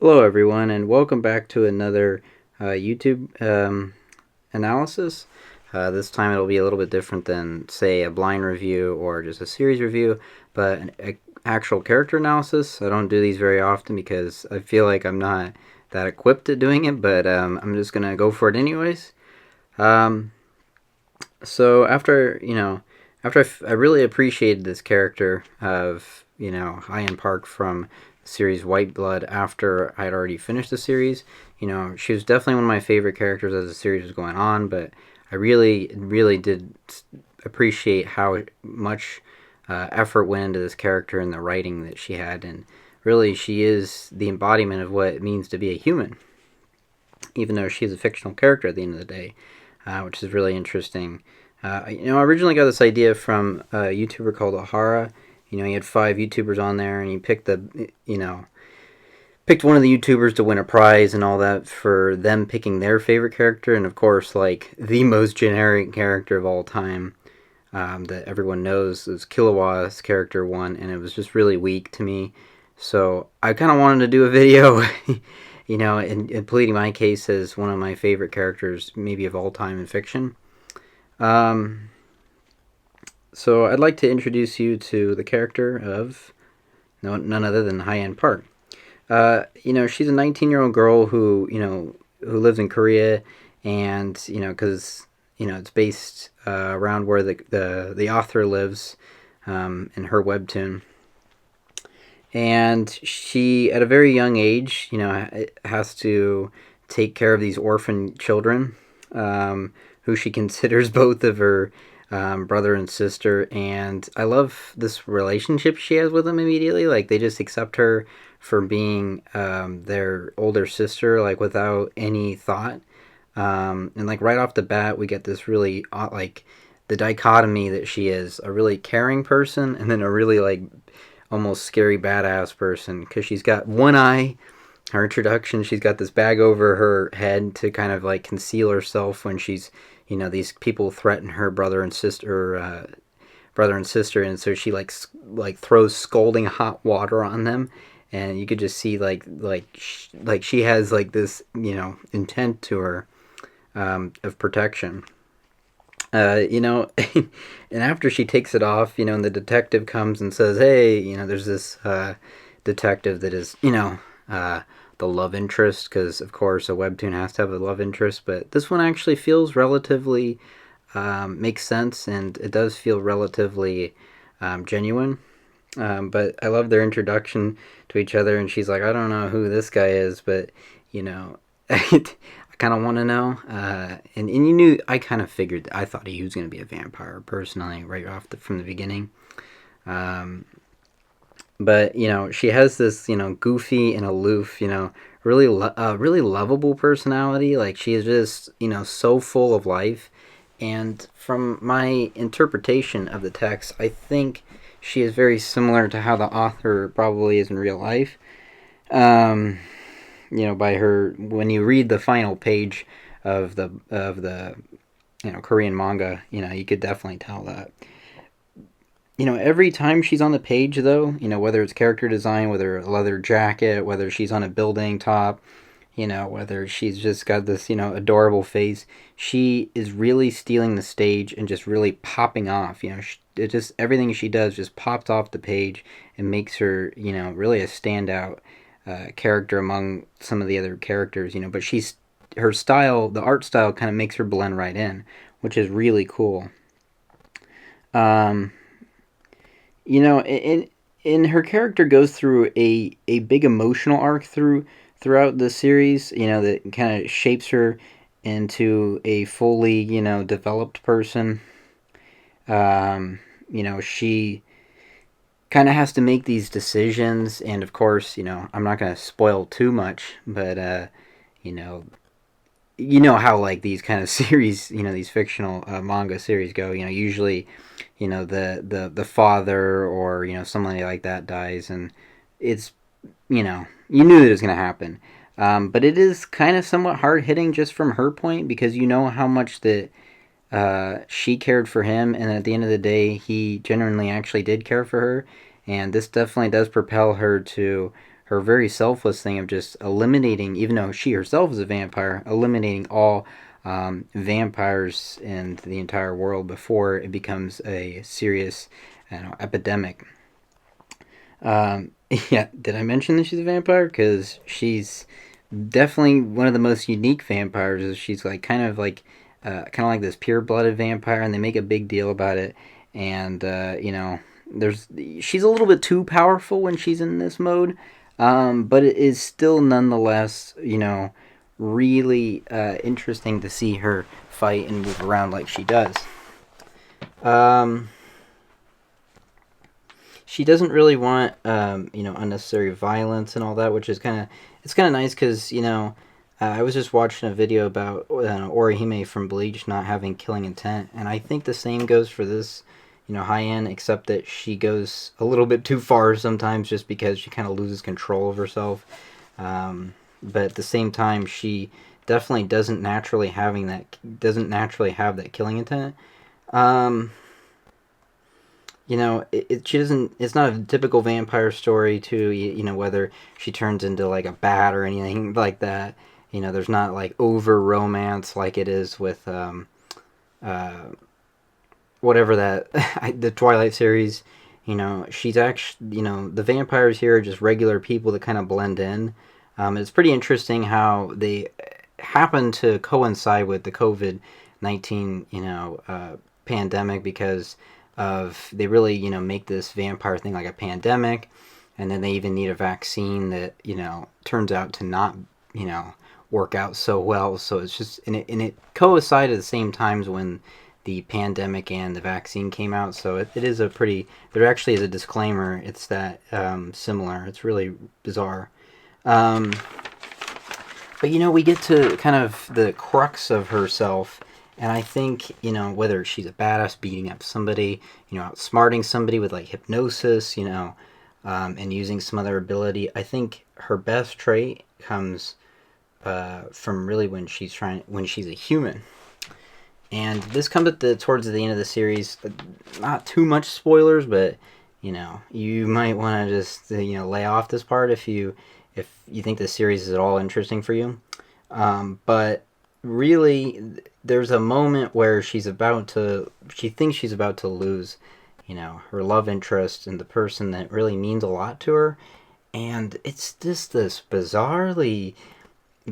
Hello, everyone, and welcome back to another YouTube analysis. This time it'll be a little bit different than, say, a blind review or just a series review, but an actual character analysis. I don't do these very often because I feel like I'm not that equipped at doing it, but I'm just going to go for it anyways. Um, so after I really appreciated this character of Hayan Park from the series White Blood after I had already finished the series. She was definitely one of my favorite characters as the series was going on, but I really did appreciate how much effort went into this character and the writing that she had, and really she is the embodiment of what it means to be a human, even though she's a fictional character at the end of the day, which is really interesting. I originally got this idea from a YouTuber called Ahara. He had 5 YouTubers on there, and he picked one of the YouTubers to win a prize and all that for them picking their favorite character, and of course, like the most generic character of all time that everyone knows is Killua's character won, and it was just really weak to me. So I kind of wanted to do a video, and pleading my case as one of my favorite characters, maybe of all time in fiction. Um, so I'd like to introduce you to the character of none other than Hyan Park. She's a 19-year-old girl who lives in Korea, and because it's based around where the author lives in her webtoon, and she at a very young age, has to take care of these orphan children, who she considers both of her brother and sister. And I love this relationship she has with them immediately. Like, they just accept her for being their older sister, like, without any thought. And like right off the bat, we get this really like the dichotomy that she is a really caring person and then a really like almost scary badass person, because she's got one eye. Her introduction, she's got this bag over her head to kind of like conceal herself when she's, these people threaten her brother and sister, and so she like throws scalding hot water on them, and you could just see like she has like this intent to her, of protection. And after she takes it off, and the detective comes and says, "Hey, there's this detective that is, the love interest, because of course a webtoon has to have a love interest, but this one actually feels relatively makes sense, and it does feel relatively genuine." But I love their introduction to each other, and she's like, "I don't know who this guy is, but I kind of want to know." And you knew, I kind of figured, I thought he was going to be a vampire personally, right from the beginning. Um, but she has this goofy and aloof, really lovable personality. Like, she is just so full of life. And from my interpretation of the text, I think she is very similar to how the author probably is in real life. Um, by her, when you read the final page of the Korean manga, you could definitely tell that. Every time she's on the page, though, whether it's character design, whether a leather jacket, whether she's on a building top, whether she's just got this, adorable face, she is really stealing the stage and just really popping off. It just, everything she does just pops off the page and makes her, really a standout character among some of the other characters. But her style, the art style, kind of makes her blend right in, which is really cool. Um, in her character goes through a big emotional arc throughout the series, that kind of shapes her into a fully, developed person. She kind of has to make these decisions, and of course, I'm not going to spoil too much, but you know, how like these kind of series, these fictional manga series go. Usually, the father or somebody like that dies, and it's you knew it was going to happen. But it is kind of somewhat hard hitting just from her point, because how much that she cared for him, and at the end of the day, he genuinely actually did care for her, and this definitely does propel her to her very selfless thing of just eliminating, even though she herself is a vampire, eliminating all vampires in the entire world before it becomes a serious, epidemic. Yeah, did I mention that she's a vampire? Because she's definitely one of the most unique vampires. She's like kind of like this pure-blooded vampire, and they make a big deal about it. And there's she's a little bit too powerful when she's in this mode, but it is still nonetheless, really interesting to see her fight and move around like she does. Um, she doesn't really want unnecessary violence and all that, which is kind of nice because I was just watching a video about Orihime from Bleach not having killing intent, and I think the same goes for this, Hayan, except that she goes a little bit too far sometimes just because she kind of loses control of herself. But at the same time, she definitely doesn't naturally have that killing intent. Um, she doesn't. It's not a typical vampire story too. Whether she turns into like a bat or anything like that. There's not like over romance like it is with uh, whatever that the Twilight series. She's actually the vampires here are just regular people that kind of blend in. It's pretty interesting how they happen to coincide with the COVID-19 pandemic because of they really make this vampire thing like a pandemic, and then they even need a vaccine that turns out to not work out so well. So it's just and it coincided at the same times when the pandemic and the vaccine came out. So it is a pretty there actually is a disclaimer. It's that similar. It's really bizarre. Um, but we get to kind of the crux of herself, and I think whether she's a badass beating up somebody, outsmarting somebody with like hypnosis, and using some other ability. I think her best trait comes from really when she's a human. And this comes towards the end of the series. Not too much spoilers, but you might want to just lay off this part if you think this series is at all interesting for you. But really, there's a moment where she thinks she's about to lose, her love interest and the person that really means a lot to her, and it's just this bizarrely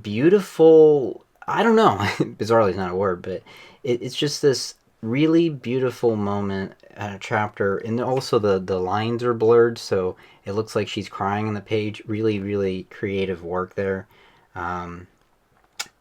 beautiful. I don't know. Bizarrely is not a word, but it's just this really beautiful moment at a chapter, and also the lines are blurred, so it looks like she's crying on the page. Really, really creative work there. Um,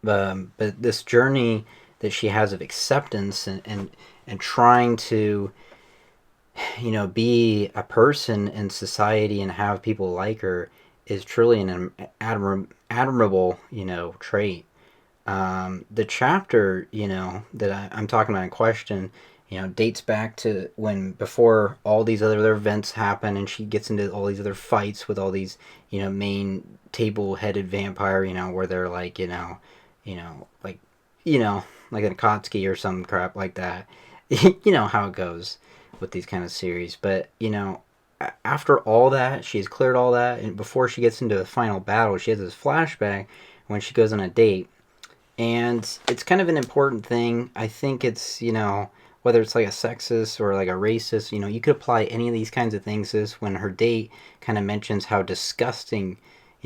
but this journey that she has of acceptance and trying to be a person in society and have people like her is truly an admirable trait. The chapter that I'm talking about in question dates back to when before all these other events happen, and she gets into all these other fights with all these main table-headed vampire, where they're like like like an Akatsuki or some crap like that. You know how it goes with these kind of series. But after all that, she's cleared all that, and before she gets into the final battle, she has this flashback when she goes on a date, and it's kind of an important thing. I think it's whether it's like a sexist or like a racist, you could apply any of these kinds of things to this when her date kind of mentions how disgusting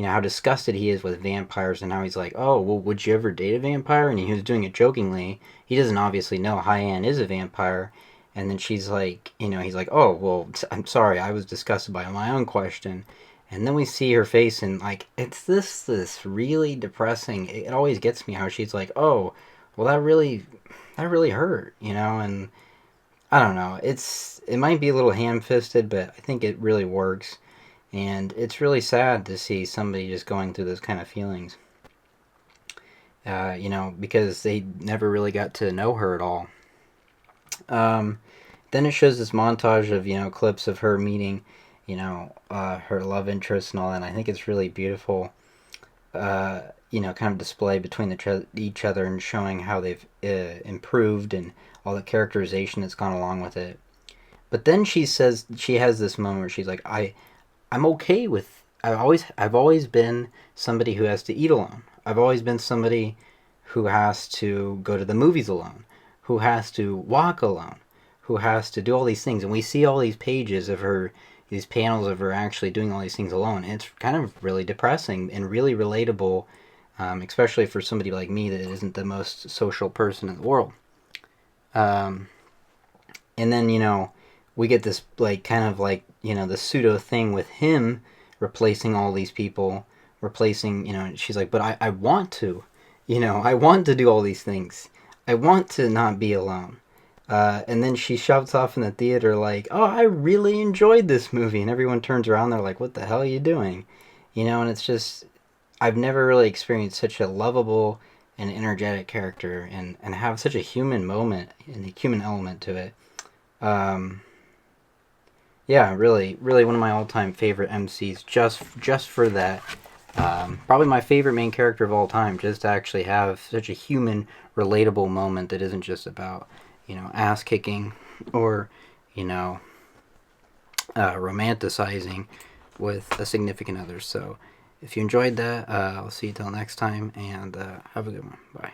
how disgusted he is with vampires, and how he's like, oh, well, would you ever date a vampire? And he was doing it jokingly. He doesn't obviously know Hayan is a vampire. And then she's like, he's like, oh, well, I'm sorry, I was disgusted by my own question. And then we see her face, and like, it's this really depressing. It always gets me how she's like, oh, well, that really hurt, and I don't know. It might be a little ham-fisted, but I think it really works. And it's really sad to see somebody just going through those kind of feelings. Because they never really got to know her at all. Then it shows this montage of clips of her meeting, her love interest and all that. And I think it's really beautiful, kind of display between each other and showing how they've improved and all the characterization that's gone along with it. But then she says she has this moment where she's like, I'm okay with I've always been somebody who has to eat alone. I've always been somebody who has to go to the movies alone, who has to walk alone, who has to do all these things. And we see all these pages of her, these panels of her actually doing all these things alone. And it's kind of really depressing and really relatable, especially for somebody like me that isn't the most social person in the world. Um, and then we get this like kind of like the pseudo thing with him replacing all these people, replacing she's like, but I want to, I want to do all these things, I want to not be alone. And then she shouts off in the theater like, oh, I really enjoyed this movie, and everyone turns around, they're like, what the hell are you doing? And it's just, I've never really experienced such a lovable and energetic character, and have such a human moment and a human element to it. um, yeah, really, really one of my all-time favorite MCs. Just for that, probably my favorite main character of all time. Just to actually have such a human, relatable moment that isn't just about ass kicking or you know romanticizing with a significant other. So, if you enjoyed that, I'll see you till next time, and have a good one. Bye.